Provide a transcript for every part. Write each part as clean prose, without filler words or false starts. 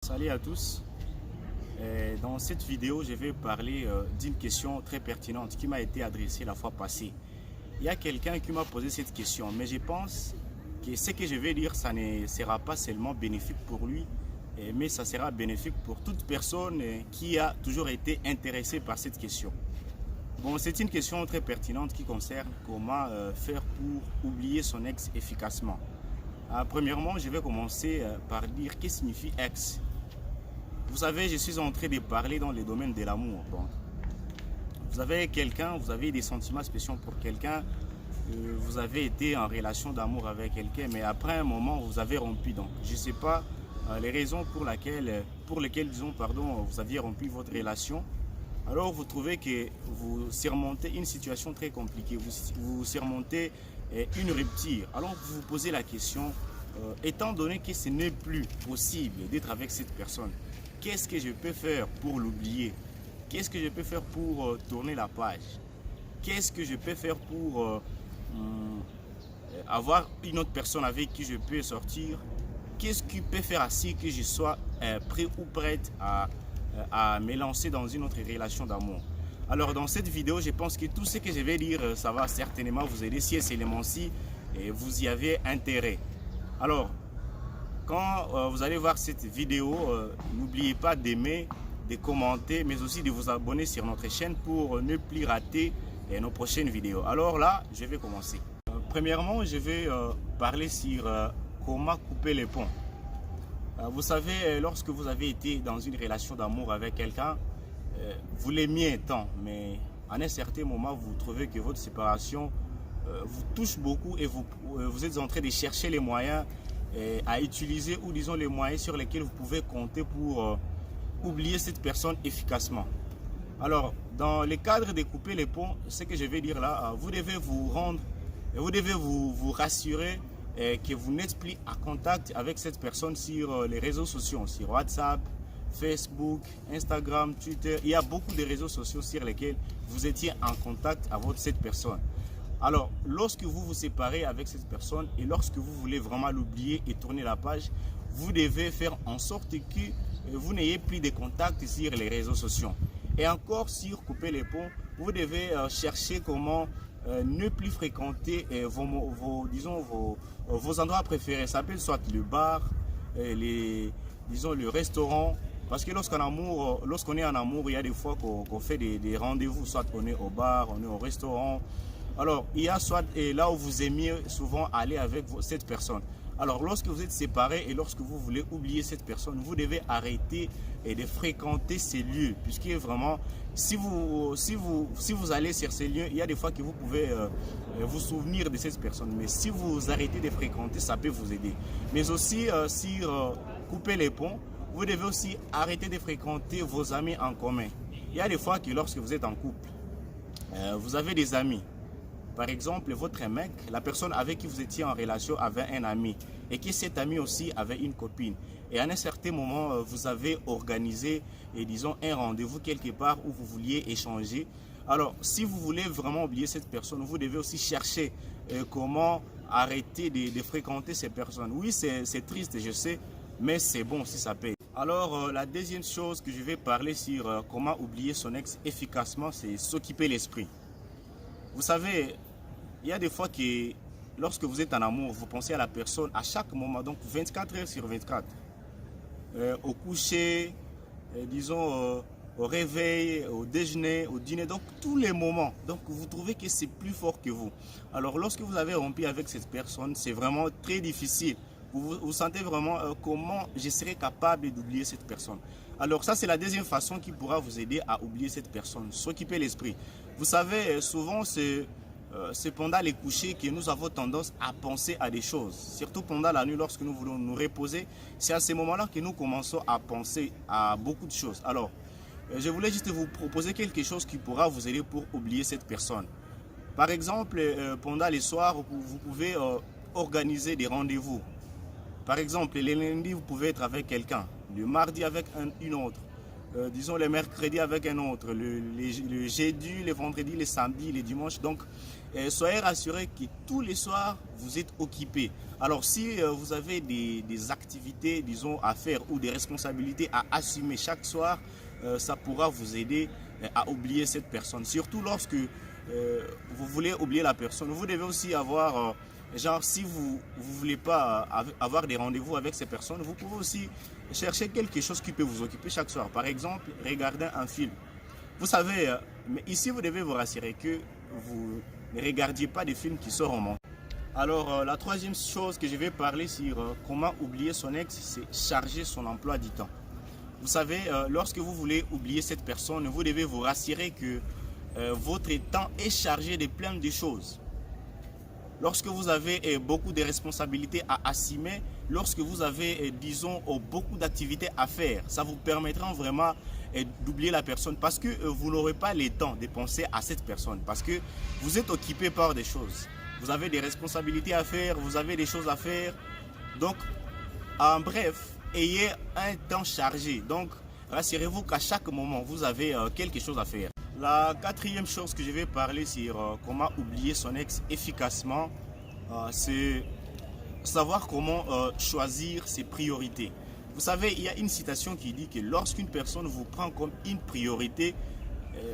Salut à tous. Dans cette vidéo, je vais parler d'une question très pertinente qui m'a été adressée la fois passée. Il y a quelqu'un qui m'a posé cette question, mais je pense que ce que je vais dire, ça ne sera pas seulement bénéfique pour lui, mais ça sera bénéfique pour toute personne qui a toujours été intéressée par cette question. Bon, c'est une question très pertinente qui concerne comment faire pour oublier son ex efficacement. Premièrement, je vais commencer par dire qu'est-ce que signifie ex. Vous savez, je suis en train de parler dans le domaine de l'amour. Bon, vous avez quelqu'un, vous avez des sentiments spéciaux pour quelqu'un, vous avez été en relation d'amour avec quelqu'un, mais après un moment, vous avez rompu. Donc, je ne sais pas les raisons pour lesquelles vous aviez rompu votre relation. Alors, vous trouvez que vous surmontez une situation très compliquée, vous surmontez une rupture. Alors, vous vous posez la question, étant donné que ce n'est plus possible d'être avec cette personne, qu'est-ce que je peux faire pour l'oublier? Qu'est-ce que je peux faire pour tourner la page? Qu'est-ce que je peux faire pour avoir une autre personne avec qui je peux sortir? Qu'est-ce qui peut faire ainsi que je sois prêt ou prête à me lancer dans une autre relation d'amour? Alors dans cette vidéo, je pense que tout ce que je vais dire, ça va certainement vous aider si ces éléments-ci vous y avez intérêt. Alors, quand vous allez voir cette vidéo, n'oubliez pas d'aimer, de commenter, mais aussi de vous abonner sur notre chaîne pour ne plus rater nos prochaines vidéos. Alors là, je vais commencer. Premièrement, je vais parler sur comment couper les ponts. Vous savez, lorsque vous avez été dans une relation d'amour avec quelqu'un, vous l'aimiez tant, mais à un certain moment, vous trouvez que votre séparation vous touche beaucoup et vous êtes en train de chercher les moyens à utiliser, ou disons les moyens sur lesquels vous pouvez compter pour oublier cette personne efficacement. Alors, dans le cadre de couper les ponts, ce que je vais dire là, vous devez vous rassurer que vous n'êtes plus en contact avec cette personne sur les réseaux sociaux, sur WhatsApp, Facebook, Instagram, Twitter. Il y a beaucoup de réseaux sociaux sur lesquels vous étiez en contact avec cette personne. Alors, lorsque vous vous séparez avec cette personne et lorsque vous voulez vraiment l'oublier et tourner la page, vous devez faire en sorte que vous n'ayez plus de contacts sur les réseaux sociaux. Et encore, sur couper les ponts, vous devez chercher comment ne plus fréquenter vos endroits préférés. Ça peut soit le bar, le restaurant. Parce que lorsqu'on est en amour, il y a des fois qu'on fait des rendez-vous, soit on est au bar, on est au restaurant. Alors, il y a soit là où vous aimiez souvent aller avec cette personne. Alors, lorsque vous êtes séparés et lorsque vous voulez oublier cette personne, vous devez arrêter de fréquenter ces lieux. Puisque vraiment, si vous allez sur ces lieux, il y a des fois que vous pouvez vous souvenir de cette personne. Mais si vous arrêtez de fréquenter, ça peut vous aider. Mais aussi, couper les ponts, vous devez aussi arrêter de fréquenter vos amis en commun. Il y a des fois que lorsque vous êtes en couple, vous avez des amis. Par exemple, votre mec, la personne avec qui vous étiez en relation avait un ami et que cet ami aussi avait une copine. Et à un certain moment, vous avez organisé, un rendez-vous quelque part où vous vouliez échanger. Alors, si vous voulez vraiment oublier cette personne, vous devez aussi chercher comment arrêter de fréquenter ces personnes. Oui, c'est triste, je sais, mais c'est bon si ça paye. Alors, la deuxième chose que je vais parler sur comment oublier son ex efficacement, c'est s'occuper l'esprit. Vous savez, il y a des fois que lorsque vous êtes en amour, vous pensez à la personne à chaque moment, donc 24 heures sur 24. Au coucher, au réveil, au déjeuner, au dîner, donc tous les moments. Donc vous trouvez que c'est plus fort que vous. Alors lorsque vous avez rompu avec cette personne, c'est vraiment très difficile. Vous sentez vraiment comment je serai capable d'oublier cette personne. Alors ça, c'est la deuxième façon qui pourra vous aider à oublier cette personne, s'occuper l'esprit. Vous savez, souvent c'est pendant les couchers que nous avons tendance à penser à des choses. Surtout pendant la nuit, lorsque nous voulons nous reposer, c'est à ce moment-là que nous commençons à penser à beaucoup de choses. Alors, je voulais juste vous proposer quelque chose qui pourra vous aider pour oublier cette personne. Par exemple, pendant les soirs, vous pouvez organiser des rendez-vous. Par exemple, le lundi, vous pouvez être avec quelqu'un. Le mardi, avec une autre. disons les mercredis avec un autre, le jeudi, les vendredis, les samedis, les dimanches. Donc, soyez rassurés que tous les soirs, vous êtes occupés. Alors, si vous avez des activités, disons, à faire ou des responsabilités à assumer chaque soir, ça pourra vous aider à oublier cette personne. Surtout lorsque vous voulez oublier la personne, vous devez aussi avoir, genre, si vous ne voulez pas avoir des rendez-vous avec ces personnes, vous pouvez aussi chercher quelque chose qui peut vous occuper chaque soir. Par exemple, regarder un film. Vous savez, mais ici, vous devez vous rassurer que vous ne regardiez pas des films qui sont romantiques. Alors, la troisième chose que je vais parler sur comment oublier son ex, c'est charger son emploi du temps. Vous savez, lorsque vous voulez oublier cette personne, vous devez vous rassurer que votre temps est chargé de plein de choses. Lorsque vous avez beaucoup de responsabilités à assumer, lorsque vous avez, disons, beaucoup d'activités à faire, ça vous permettra vraiment d'oublier la personne parce que vous n'aurez pas le temps de penser à cette personne parce que vous êtes occupé par des choses. Vous avez des responsabilités à faire, vous avez des choses à faire. Donc, en bref, ayez un temps chargé. Donc, rassurez-vous qu'à chaque moment, vous avez quelque chose à faire. La quatrième chose que je vais parler sur comment oublier son ex efficacement, c'est savoir comment choisir ses priorités. Vous savez, il y a une citation qui dit que lorsqu'une personne vous prend comme une priorité,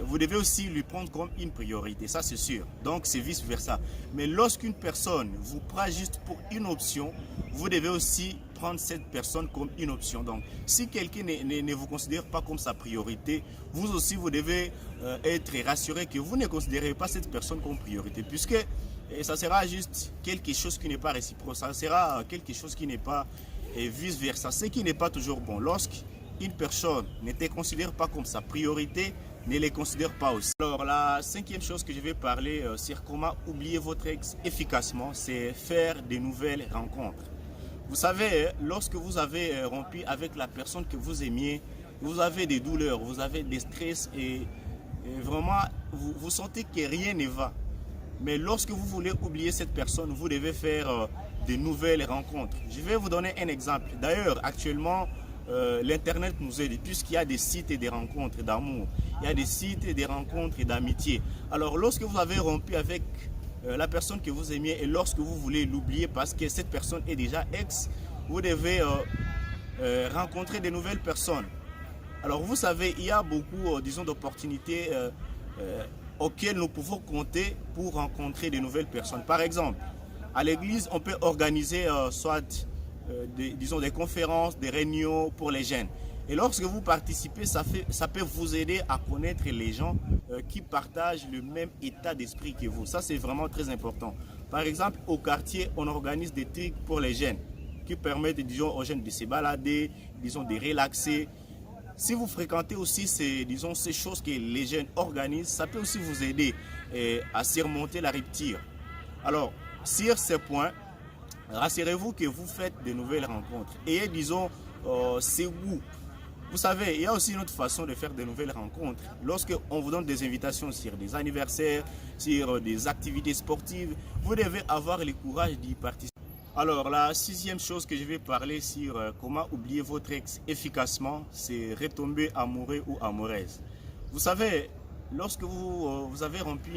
vous devez aussi lui prendre comme une priorité, ça c'est sûr. Donc c'est vice versa. Mais lorsqu'une personne vous prend juste pour une option, vous devez aussi prendre cette personne comme une option. Donc si quelqu'un ne vous considère pas comme sa priorité, vous aussi vous devez être rassuré que vous ne considérez pas cette personne comme priorité, puisque ça sera juste quelque chose qui n'est pas réciproque, ça sera quelque chose qui n'est pas vice versa, ce qui n'est pas toujours bon. Lorsqu'une personne ne te considère pas comme sa priorité, ne les considère pas aussi. Alors la cinquième chose que je vais parler sur comment oublier votre ex efficacement, c'est faire de nouvelles rencontres. Vous savez, lorsque vous avez rompu avec la personne que vous aimiez, vous avez des douleurs, vous avez des stress et vraiment vous sentez que rien ne va. Mais lorsque vous voulez oublier cette personne, vous devez faire de nouvelles rencontres. Je vais vous donner un exemple. D'ailleurs, actuellement, l'Internet nous aide puisqu'il y a des sites et des rencontres d'amour. Il y a des sites et des rencontres d'amitié. Alors, lorsque vous avez rompu avec la personne que vous aimiez et lorsque vous voulez l'oublier parce que cette personne est déjà ex, vous devez rencontrer de nouvelles personnes. Alors, vous savez, il y a beaucoup, disons, d'opportunités auxquelles nous pouvons compter pour rencontrer de nouvelles personnes. Par exemple, à l'église, on peut organiser soit disons des conférences, des réunions pour les jeunes. Et lorsque vous participez, ça peut vous aider à connaître les gens qui partagent le même état d'esprit que vous. Ça, c'est vraiment très important. Par exemple, au quartier, on organise des trucs pour les jeunes qui permettent, disons, aux jeunes de se balader, disons, de relaxer. Si vous fréquentez aussi ces choses que les jeunes organisent, ça peut aussi vous aider à surmonter la rupture. Alors, sur ces points, rassurez-vous que vous faites de nouvelles rencontres. Et disons, ces goûts. Vous savez, il y a aussi une autre façon de faire de nouvelles rencontres. Lorsque on vous donne des invitations sur des anniversaires, sur des activités sportives, vous devez avoir le courage d'y participer. Alors, la sixième chose que je vais parler sur comment oublier votre ex efficacement, c'est retomber amoureux ou amoureuse. Vous savez, lorsque vous avez rompu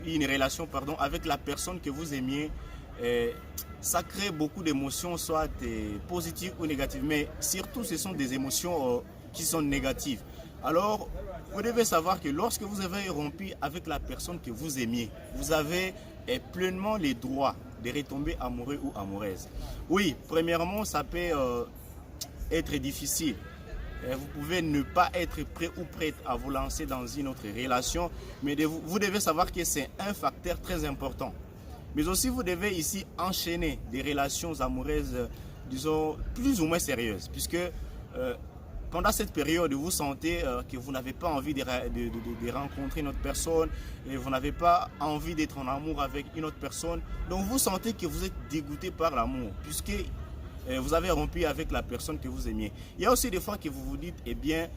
une relation avec la personne que vous aimiez, ça crée beaucoup d'émotions, soit positives ou négatives, mais surtout ce sont des émotions qui sont négatives. Alors, vous devez savoir que lorsque vous avez rompu avec la personne que vous aimiez, vous avez pleinement les droits de retomber amoureux ou amoureuse. Oui, premièrement, ça peut être difficile. Vous pouvez ne pas être prêt ou prête à vous lancer dans une autre relation, mais vous devez savoir que c'est un facteur très important. Mais aussi, vous devez ici enchaîner des relations amoureuses, disons, plus ou moins sérieuses, puisque pendant cette période, vous sentez que vous n'avez pas envie de rencontrer une autre personne et vous n'avez pas envie d'être en amour avec une autre personne. Donc, vous sentez que vous êtes dégoûté par l'amour, puisque vous avez rompu avec la personne que vous aimiez. Il y a aussi des fois que vous vous dites, eh bien,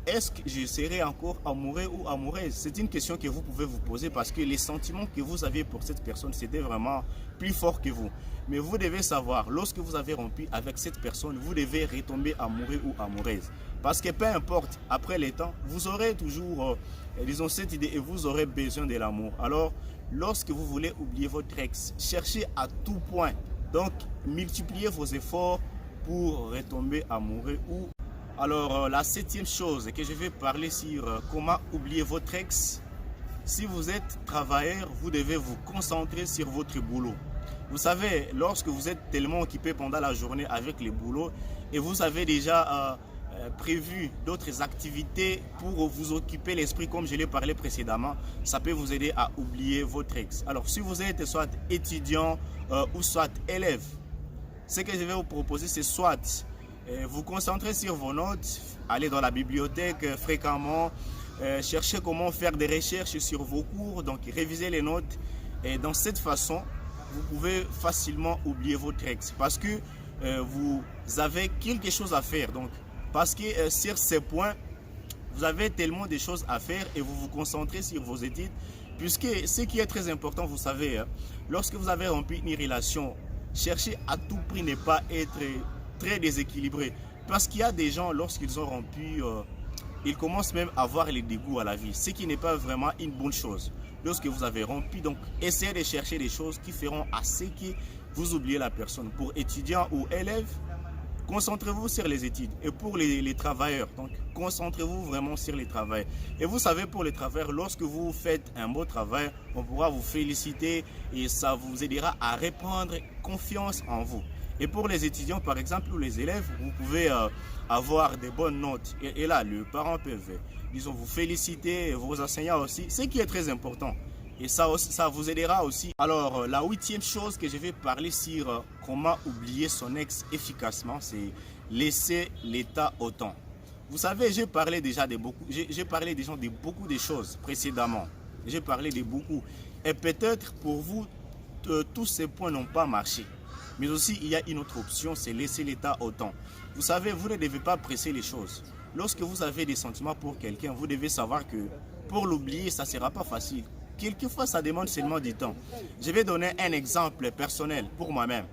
est-ce que je serai encore amoureux ou amoureuse? C'est une question que vous pouvez vous poser parce que les sentiments que vous aviez pour cette personne, c'était vraiment plus fort que vous. Mais vous devez savoir, lorsque vous avez rompu avec cette personne, vous devez retomber amoureux ou amoureuse. Parce que peu importe, après les temps, vous aurez toujours, disons, cette idée et vous aurez besoin de l'amour. Alors, lorsque vous voulez oublier votre ex, cherchez à tout point. Donc, multipliez vos efforts pour retomber amoureux ou... Alors, la septième chose que je vais parler sur comment oublier votre ex. Si vous êtes travailleur, vous devez vous concentrer sur votre boulot. Vous savez, lorsque vous êtes tellement occupé pendant la journée avec le boulot et vous avez déjà prévu d'autres activités pour vous occuper l'esprit, comme je l'ai parlé précédemment, ça peut vous aider à oublier votre ex. Alors, si vous êtes soit étudiant ou soit élève, ce que je vais vous proposer, c'est soit vous concentrer sur vos notes, aller dans la bibliothèque fréquemment, chercher comment faire des recherches sur vos cours, donc réviser les notes. Et dans cette façon, vous pouvez facilement oublier votre ex parce que vous avez quelque chose à faire. Donc, parce que sur ces points, vous avez tellement de choses à faire et vous vous concentrez sur vos études. Puisque ce qui est très important, vous savez, lorsque vous avez rompu une relation, cherchez à tout prix ne pas être très déséquilibré. Parce qu'il y a des gens, lorsqu'ils ont rompu, ils commencent même à avoir les dégoûts à la vie. Ce qui n'est pas vraiment une bonne chose. Lorsque vous avez rompu, donc essayez de chercher des choses qui feront à ce que vous oubliez la personne. Pour étudiants ou élèves, concentrez-vous sur les études. Et pour les travailleurs, donc concentrez-vous vraiment sur les travailleurs. Et vous savez, pour les travailleurs, lorsque vous faites un beau travail, on pourra vous féliciter et ça vous aidera à reprendre confiance en vous. Et pour les étudiants, par exemple, ou les élèves, vous pouvez avoir des bonnes notes. Et là, les parents peuvent, disons, vous féliciter, vos enseignants aussi, ce qui est très important. Et ça vous aidera aussi. Alors, la huitième chose que je vais parler sur comment oublier son ex efficacement, c'est laisser l'état au temps. Vous savez, j'ai parlé déjà de beaucoup de choses précédemment. J'ai parlé de beaucoup. Et peut-être pour vous, tous ces points n'ont pas marché. Mais aussi, il y a une autre option, c'est laisser l'état au temps. Vous savez, vous ne devez pas presser les choses. Lorsque vous avez des sentiments pour quelqu'un, vous devez savoir que pour l'oublier, ça ne sera pas facile. Quelquefois, ça demande seulement du temps. Je vais donner un exemple personnel pour moi-même.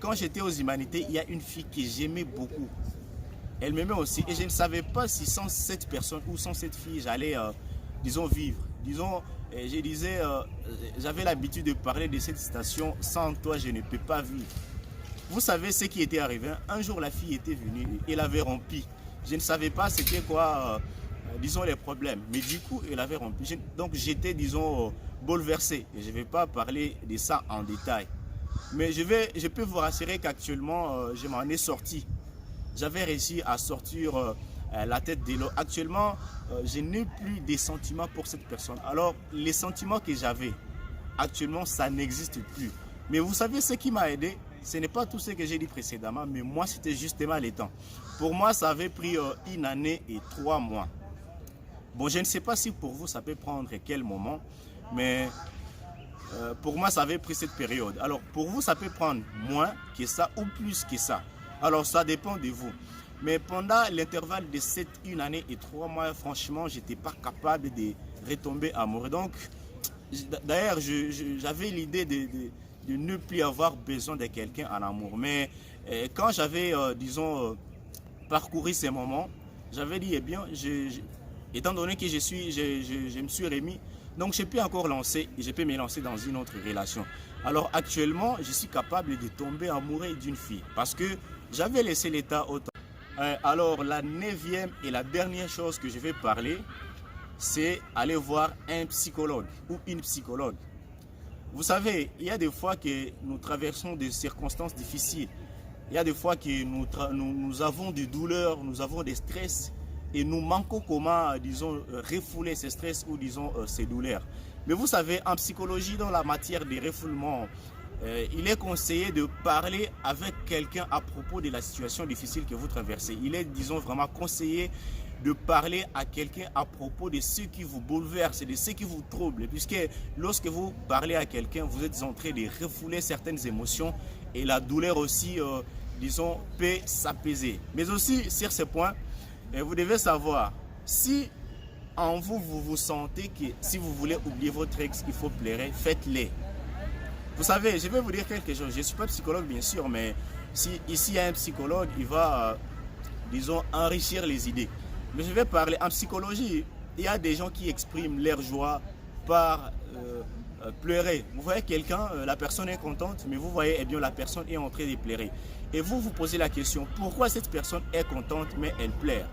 Quand j'étais aux humanités, il y a une fille que j'aimais beaucoup. Elle m'aimait aussi. Et je ne savais pas si sans cette personne ou sans cette fille, j'allais, disons, vivre. Disons, je disais, j'avais l'habitude de parler de cette citation, sans toi, je ne peux pas vivre. Vous savez ce qui était arrivé. Un jour, la fille était venue, elle avait rompu. Je ne savais pas c'était quoi, disons, les problèmes. Mais du coup, elle avait rompu. Donc, j'étais, disons, bouleversé. Et je ne vais pas parler de ça en détail. Mais je peux vous rassurer qu'actuellement, je m'en ai sorti. J'avais réussi à sortir la tête de l'eau. Actuellement, je n'ai plus de sentiments pour cette personne. Alors, les sentiments que j'avais, actuellement, ça n'existe plus. Mais vous savez ce qui m'a aidé? Ce n'est pas tout ce que j'ai dit précédemment, mais moi, c'était justement le temps. Pour moi, ça avait pris 1 année et 3 mois. Bon, je ne sais pas si pour vous, ça peut prendre quel moment, mais pour moi, ça avait pris cette période. Alors, pour vous, ça peut prendre moins que ça ou plus que ça. Alors, ça dépend de vous. Mais pendant l'intervalle de cette 1 année et 3 mois, franchement, je n'étais pas capable de retomber amoureux. Donc, d'ailleurs, j'avais l'idée de ne plus avoir besoin de quelqu'un en amour. Mais quand j'avais, disons, parcouru ces moments, j'avais dit, eh bien, étant donné que je me suis remis, donc je peux encore lancer, et je peux me lancer dans une autre relation. Alors actuellement, je suis capable de tomber amoureux d'une fille parce que j'avais laissé l'état au temps. Alors la 9e et la dernière chose que je vais parler, c'est aller voir un psychologue ou une psychologue. Vous savez, il y a des fois que nous traversons des circonstances difficiles. Il y a des fois que nous avons des douleurs, nous avons des stress et nous manquons comment, disons, refouler ces stress ou, disons, ces douleurs. Mais vous savez, en psychologie, dans la matière des refoulements, il est conseillé de parler avec quelqu'un à propos de la situation difficile que vous traversez. Il est, disons, vraiment conseillé de parler à quelqu'un à propos de ce qui vous bouleverse, de ce qui vous trouble. Puisque lorsque vous parlez à quelqu'un, vous êtes en train de refouler certaines émotions et la douleur aussi, disons, peut s'apaiser. Mais aussi, sur ce point, vous devez savoir, Si en vous, vous vous sentez que si vous voulez oublier votre ex, il faut pleurer, faites-le. Vous savez, je vais vous dire quelque chose. Je ne suis pas psychologue, bien sûr, mais si ici il y a un psychologue, il va, disons, enrichir les idées. Mais je vais parler en psychologie. Il y a des gens qui expriment leur joie par pleurer. Vous voyez quelqu'un, la personne est contente, mais vous voyez, eh bien, la personne est en train de pleurer. Et vous vous posez la question, pourquoi cette personne est contente, mais elle pleure?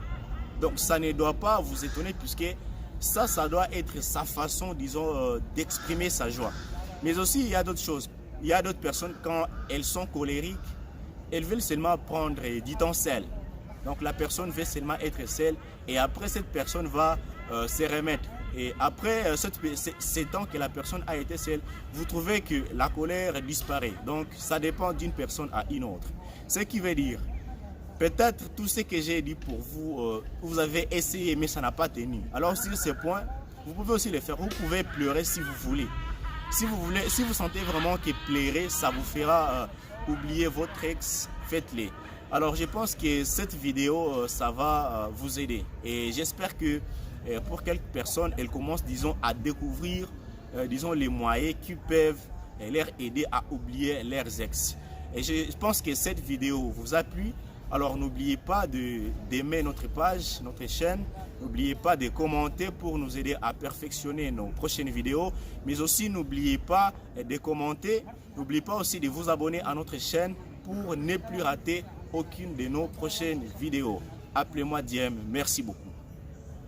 Donc, ça ne doit pas vous étonner, puisque ça doit être sa façon, disons, d'exprimer sa joie. Mais aussi, il y a d'autres choses. Il y a d'autres personnes, quand elles sont colériques, elles veulent seulement prendre du temps seul. Donc, la personne veut seulement être seule, et après, cette personne va se remettre. Et après ces temps que la personne a été seule, vous trouvez que la colère disparaît. Donc, ça dépend d'une personne à une autre. Ce qui veut dire, peut-être tout ce que j'ai dit pour vous, vous avez essayé, mais ça n'a pas tenu. Alors, sur ce point, vous pouvez aussi le faire. Vous pouvez pleurer si vous voulez. Si vous sentez vraiment que pleurer, ça vous fera oublier votre ex, faites-le. Alors, je pense que cette vidéo, ça va vous aider. Et j'espère que pour quelques personnes, elles commencent, disons, à découvrir, disons, les moyens qui peuvent leur aider à oublier leurs ex. Et je pense que cette vidéo vous a plu. Alors, n'oubliez pas d'aimer notre page, notre chaîne. N'oubliez pas de commenter pour nous aider à perfectionner nos prochaines vidéos. Mais aussi, n'oubliez pas de commenter. N'oubliez pas aussi de vous abonner à notre chaîne pour ne plus rater aucune de nos prochaines vidéos. Appelez-moi Diem. Merci beaucoup.